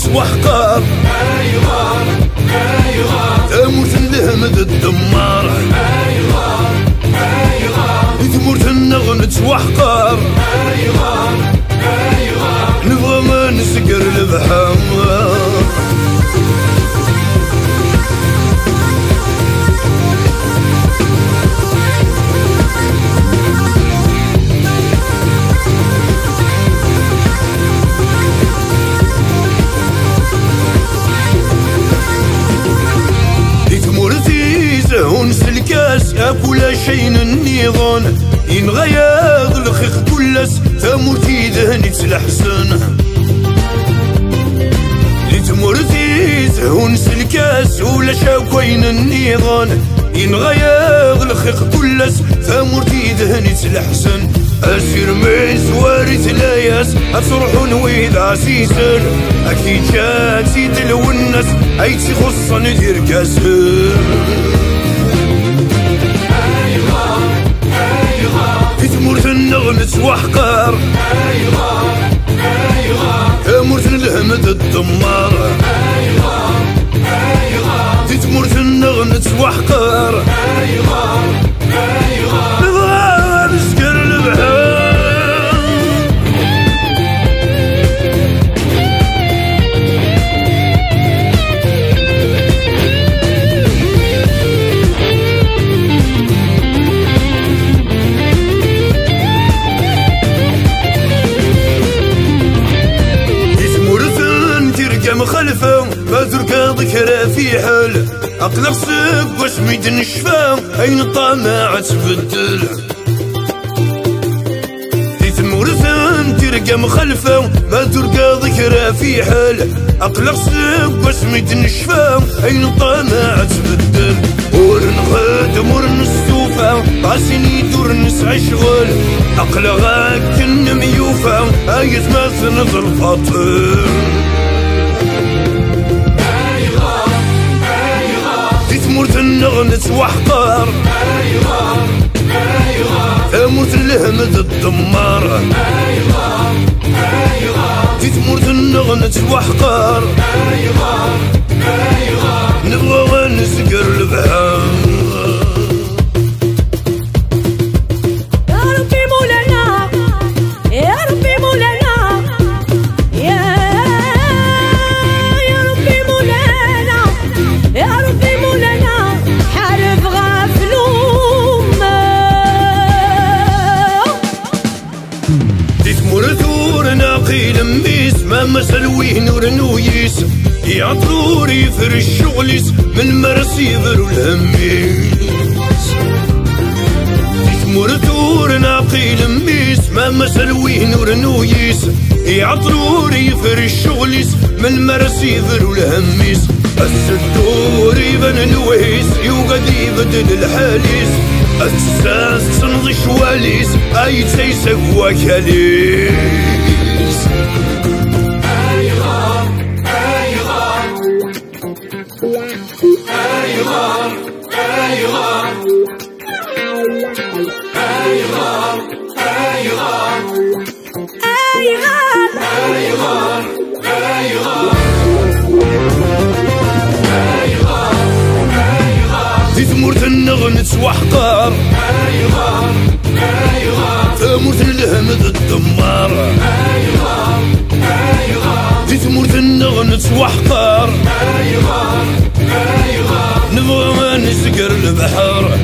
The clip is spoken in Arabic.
نتوحقر تموت الهمد الدمار تموت النغ نتوحقر نبغى ما نسقر البحر ونس الكاس كل شيء النيضان ينغياغ الخيخ كلس تموتي دهني تلحسن لتمرتيز ونس الكاس ولا شاكوين النيضان ينغياغ الخيخ كلس تموتي دهني تلحسن أسير ميز وارث لاياس أتروحون ويد عسيسن أكيد جاتي دلو الناس أيتي خصا ندير كاسن تمرت النغ نتوحقر تمرت الهمد الدمار تمرت النغ نتوحقر نبغى نسكر البحر مخلفة ما تركا ذكرى في حال أقلق سب وسميد نشفى أين الطماع تبدل تمورثان تركا مخلفة ما تركا ذكرى في حال أقلق سب وسميد نشفى أين الطماع تبدل ورنخدم ورنستوفى عسيني دور نسعى شغل أقلق كن ميوفى أيت ما تنظر فاطر تموت النغ نتوحقر تموت الهمد الدمار تموت النغ نتوحقر نبغى نسقر البحر ما سلويه نور نويس يعطرور يفر الشغليس من مرس يفر الهميس تمرتور ناقيل ميس ما سلويه نور نويس يعطرور يفر الشغليس من مرس يفر الهميس السدور يبن نويس يوقد يبدل الحاليس الساس تنضي شواليس اي تيسوا كاليس تمرت النغ نتوحقر تمرت الهمد الدمار تمرت النغ نتوحقر نبغى ما نسقر البحر